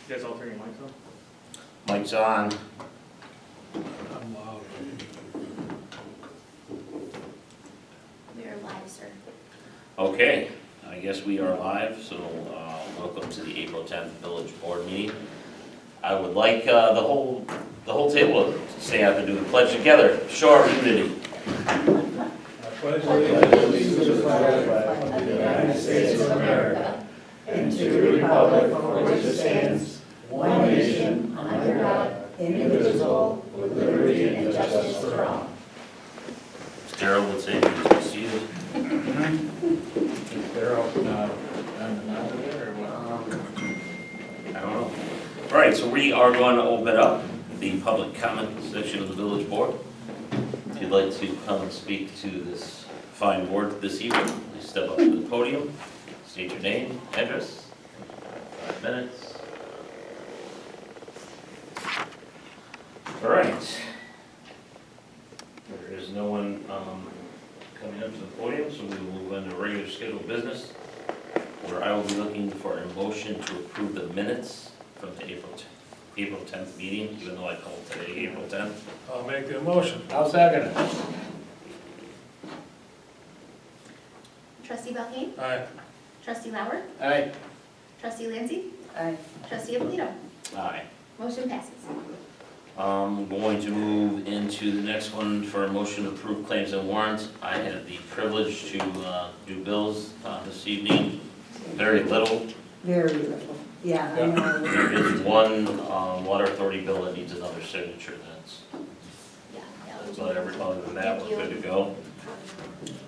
You guys all turn your mics on? Mike's on. I'm loud. We are live, sir. Okay, I guess we are live, so welcome to the April 10th Village Board meeting. I would like the whole table to stand up and do the pledge together. Show our unity. I pledge allegiance to the flag of the United States of America and to the republic for which it stands, one nation, under God, indivisible, with liberty and justice for all. Daryl would say please be seated. Is there on the monitor or what? I don't know. All right, so we are going to open up the public comment section of the Village Board. If you'd like to come and speak to this fine board this evening, please step up to the podium, state your name, address, 5 minutes. All right. There is no one coming up to the podium, so we will move into regular scheduled business, where I will be looking for a motion to approve the minutes from the April 10th meeting, even though I called today April 10th. I'll make the motion. I'll second it. Trustee Belkane? Aye. Trustee Lauer? Aye. Trustee Lancy? Aye. Trustee Abolito? Aye. Motion passes. I'm going to move into the next one for a motion to approve claims and warrants. I had the privilege to do bills this evening, very little. Very little, yeah, I know. There is one water authority bill that needs another signature, that's about everything. Other than that, we're good to go.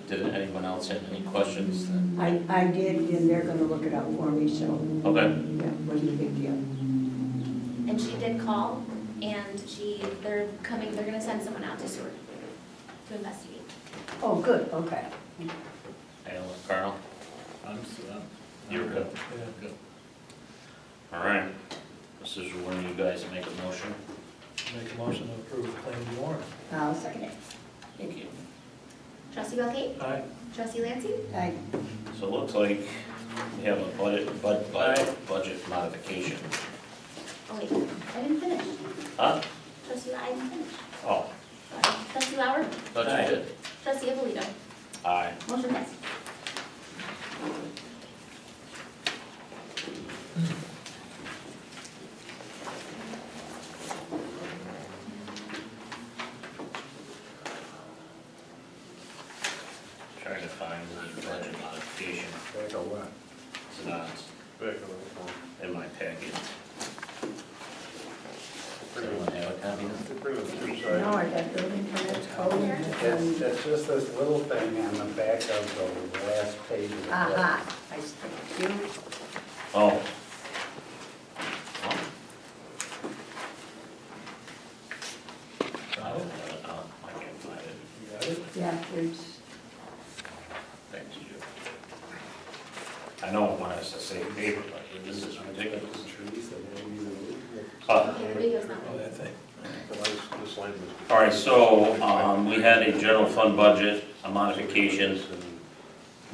Did anyone else have any questions? I did, and they're gonna look it up for me, so, Okay, yeah, wasn't a big deal. And she did call, and they're gonna send someone out to Seward to investigate. Oh, good, okay. Alan, Carl, you're good. Yeah. Good. All right, this is when you guys make a motion. Make a motion to approve the claim warrant. I'll second it. Thank you. Trustee Belkane? Aye. Trustee Lancy? Aye. So it looks like we have a budget modification. Oh wait, I didn't finish. Huh? Trustee, I didn't finish. Oh, Trustee Lauer? thought you did. Trustee Abolito? Aye. Motion passes. Trying to find the budget modification. Back on what? It's not in my packet. Does anyone have a copy of it? No, I got building permits, code, and, It's just this little thing on the back of the last page of the book. aha, I see you. Oh. Got it? I can't find it. You got it? Yeah, there's, Thank you. I know I want us to say paper, but this is ridiculous. Okay, the video's not. Oh, that thing. All right, so we had a general fund budget, a modification,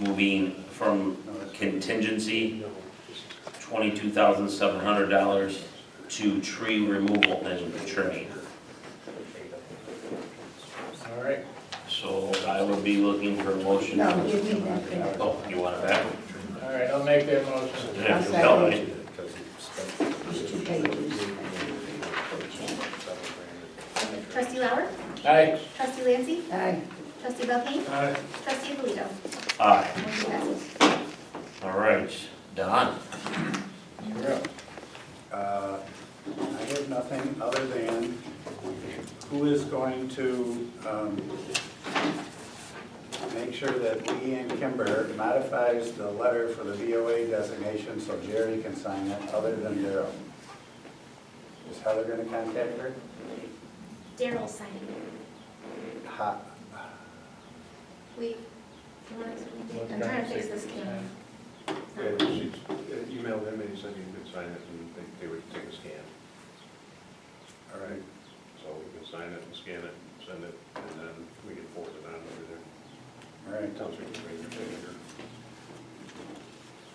moving from contingency, $22,700 to tree removal and trimming. All right. So I would be looking for a motion. no, give me that thing. Oh, you want it back? All right, I'll make that motion. Yeah, you tell me. There's 2 pages. Trustee Lauer? Aye. Trustee Lancy? Aye. Trustee Belkane? Aye. Trustee Abolito? Aye. Motion passes. All right, Don. You're up. I have nothing other than who is going to make sure that Lee and Kimber modifies the letter for the VOA designation so Jerry can sign it, other than Daryl. Is Heather gonna contact her? Daryl signing. Ha, Wait, you want to, I'm trying to fix this camera. Yeah, she emailed him and he said he could sign it and they would take a scan. all right. So we can sign it and scan it, send it, and then we can forward it on over there. All right, Township can bring your signature.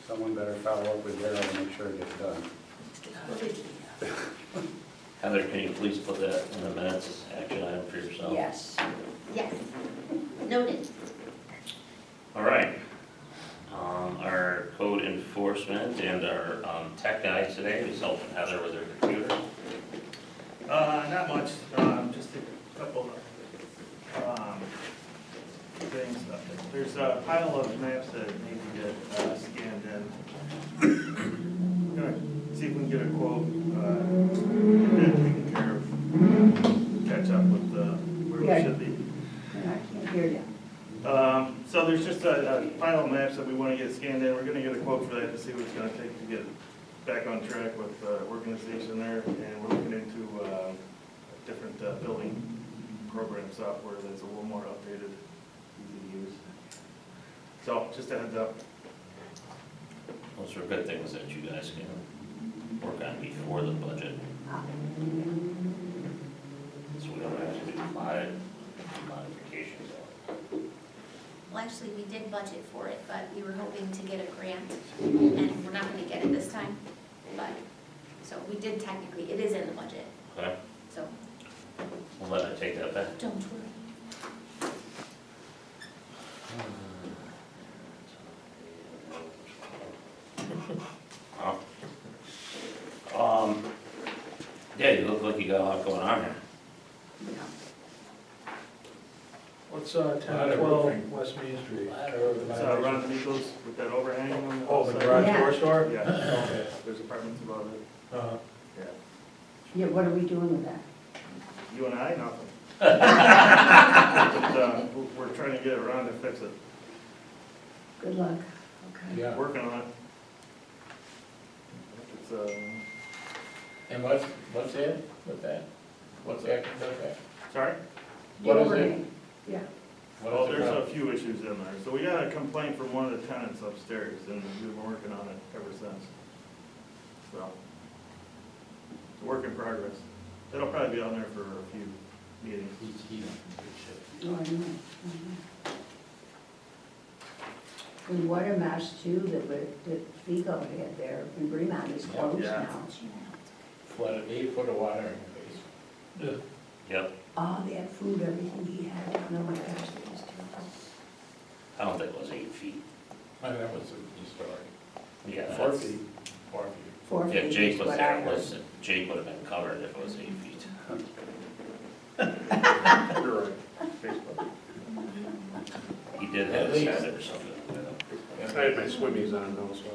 someone better follow up with Daryl to make sure it gets done. Heather, can you please put that in the minutes, action item for yourself? Yes. Yes. Noted. All right. Our code enforcement and our tech guys today was helping Heather with her computer. Not much, just a couple of, things. There's a pile of maps that need to get, scanned in. We're gonna see if we can get a quote, get that taken care of, catch up with, where we Yeah. should be. I can't hear you. So there's just a pile of maps that we want to get scanned in. We're going to get a quote for that to see what it's going to take to get back on track with organization there. And we're looking into different building program software that's a little more updated, easy to use. So just a heads up. Those are good things that you guys can work on before the budget, so we don't have to do modifications. Well, actually, we did budget for it, but we were hoping to get a grant, and we're not gonna get it this time, but, so we did technically, it is in the budget, Okay, so we'll let her take that back. don't worry. Yeah, you look like you got a lot going on here. What's 1012 West Main Street? It's Ron Nichols with that overhang on the Oh, the outside. garage Yeah. door store? Yeah, Okay. there's apartments above it. Uh-huh. Yeah. Yeah, what are we doing with that? You and I, nothing. But, we're trying to get around to fix it. Good luck. Okay. Yeah. Working on it. It's, And what's it with that? What's that, sorry? The What is it? overhang. Yeah. Well, there's a few issues in there. So we got a complaint from one of the tenants upstairs, and we've been working on it ever since. So, it's a work in progress. It'll probably be on there for a few meetings. Oh, I know. Mhm. And what a mess too that Fico had there in Fremont is closed Yeah. now. Flooded, 8 foot of water in your face. Yep, Oh, that food, everything he had, oh my gosh, it was terrible. I don't think it was 8 feet. I mean, that was a story. Yeah, 4 that's- feet. 4 feet. 4 If feet Jake is was what I there, heard. was, Jake would have been covered if it was 8 feet. You're right. Facebook. He did have At a least. set or something. I had my swimmies on though, so.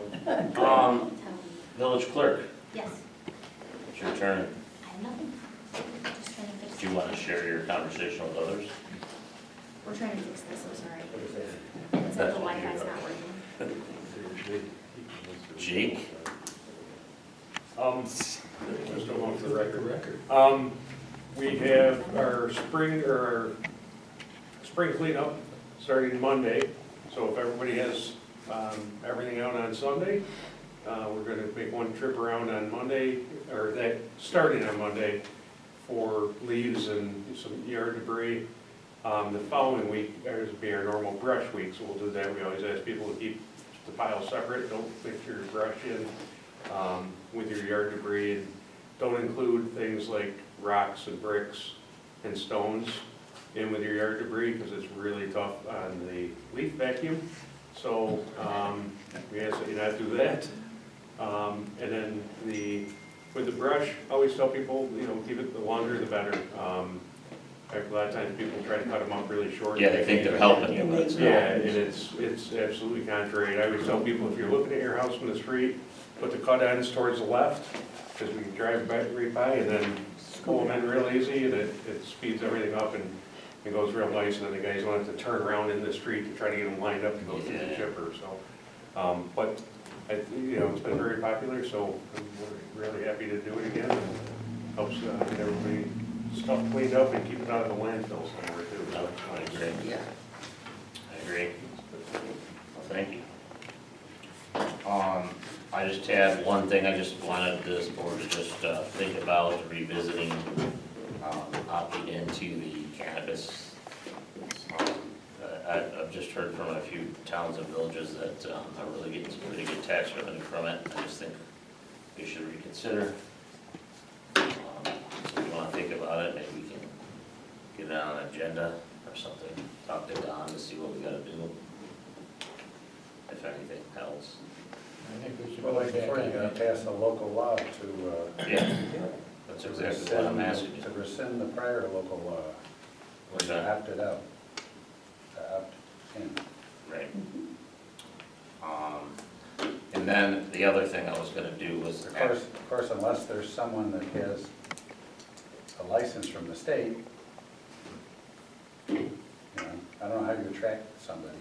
Village clerk, Yes, it's your turn. I have nothing. Just trying to fix Do you want to share your conversation with others? We're trying to fix this, I'm sorry. It's like the Wi-Fi's not working. Jake? Just go on for the record. Record. We have our spring cleanup starting Monday. So if everybody has everything out on Sunday, we're gonna make one trip around on Monday, or that, starting on Monday, for leaves and some yard debris. The following week, there's be our normal brush week, so we'll do that. We always ask people to keep the piles separate, don't mix your brush in with your yard debris, and don't include things like rocks and bricks and stones in with your yard debris, because it's really tough on the leaf vacuum. So we ask that you not do that. And then with the brush, I always tell people, keep it, the longer the better. A lot of times people try to cut them up really short. Yeah, they think they're helping you, but it's not. Yeah, and it's absolutely contrary. I always tell people, if you're looking at your house from the street, put the cut ends towards the left, because we can drive right by, and then pull them in real easy, and it speeds everything up, and it goes real nice, and then the guys don't have to turn around in the street to try to get them lined up to go through the Yeah. chipper, so. But, it's been very popular, so we're really happy to do it again, and helps get everybody stuff cleaned up and keep it out of the landfill somewhere too. No, I agree. Yeah. I agree. Well, thank you. I just had one thing, I just wanted this board to just think about revisiting, opting into the cannabis. I've just heard from a few towns and villages that are really getting some pretty good tax revenue from it. I just think we should reconsider. So if you wanna think about it, maybe we can get it on an agenda or something, talk to Don to see what we gotta do. If anything else. I think we should Well, go like back before, you on gotta that. pass a local law to, Yeah, that's exactly what I'm asking to you. rescind the prior local law, What's which that? opted out. Opt in. Right. And then the other thing I was gonna do was. Of course, unless there's someone that has a license from the state, you know, I don't know how you attract somebody.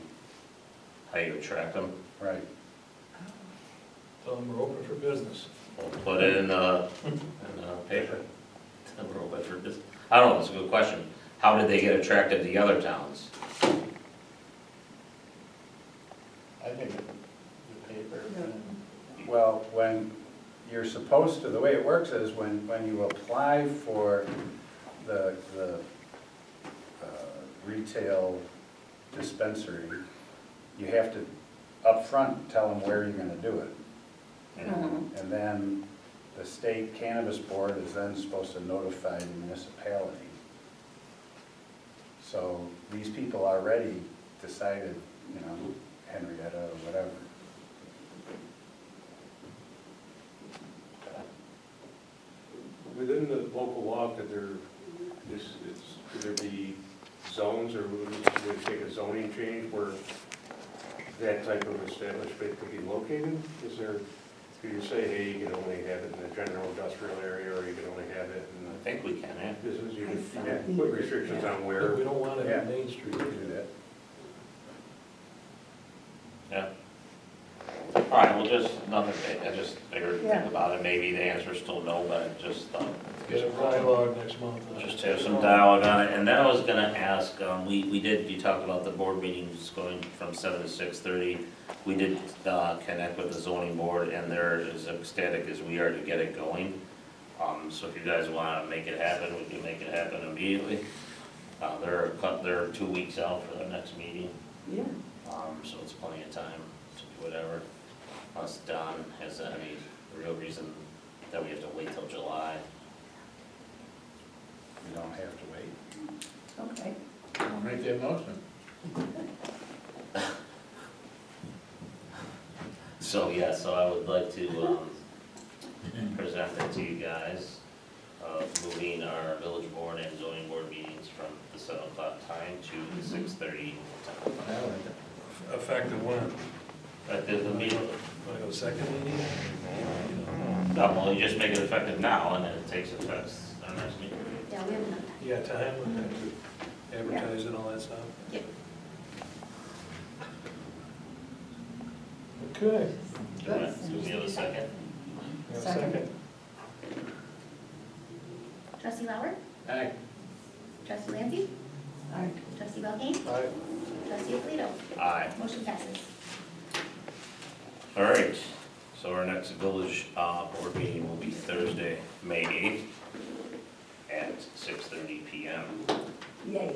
How you attract them, Right. Tell them we're open for business. we'll put it in the paper. We're open for business. I don't know, it's a good question. How did they get attracted to the other towns? I think the paper, and Well, when you're supposed to, the way it works is when you apply for the retail dispensary, you have to upfront tell them where you're gonna do it. And then the state cannabis board is then supposed to notify the municipality. So these people already decided, you know, Henrietta or whatever. Within the local law, could there be zones, or would it take a zoning change where that type of establishment could be located? Is there, could you say, hey, you can only have it in the general industrial area, or you can only have it in I think we can, yeah. the business? You I could thought yeah, we put did, restrictions on But where. we don't want it Yeah. on Main Street. You can do that. Yeah. All right, well, just, nothing, I just figured, Yeah. think about it, maybe the answer's still no, but I just thought. Get a dialogue next month. Just have some dialogue on it, and then I was gonna ask, you talked about the board meetings going from 7 to 6:30. We did, connect with the zoning board, and they're as ecstatic as we are to get it going. So if you guys wanna make it happen, we can make it happen immediately. They're 2 weeks out for their next meeting, Yeah, so it's plenty of time to do whatever. Unless Don has any real reason that we have to wait till July. You don't have to wait. okay. I'll make that motion. So, yeah, so I would like to, present that to you guys, moving our village board and zoning board meetings from the 7 o'clock time to the 6:30 time. I like it. Effective when? At the meeting, Want to go second meeting? no, well, you just make it effective now, and then it takes effect our next meeting. Yeah, we haven't done that. You got time with that, advertise and all that stuff? Yep. Okay. Do we have a second? You have a Second. Trustee Lauer? Aye. Trustee Lancy? All right. Trustee Belkane? Aye. Trustee Alito? Aye. Motion passes. All right, so our next village, board meeting will be Thursday, May 8th at 6:30 PM. Yay.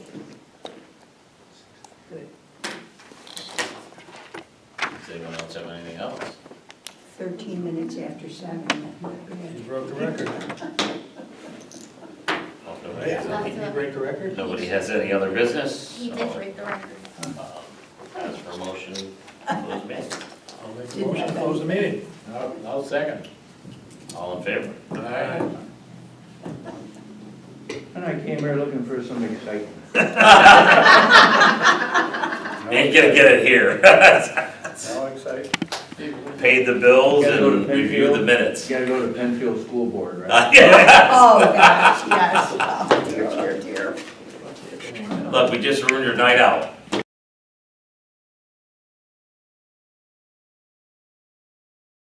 Good. Does anyone else have anything else? 13 minutes after 7. You broke the record. Well, nobody has Did any- you break the record? Nobody has any other business? He did break the record. As for motion, close meeting. I'll make a motion to close the meeting. I'll second. All in favor? Aye. And I came here looking for some excitement. Ain't gonna get it here. No excitement. Paid the bills Gotta go to and reviewed the Penfield. minutes. You gotta go to Penfield School Board, right? Yeah. Oh, gosh, yes. Oh, dear, dear, dear. Look, we just ruined your night out.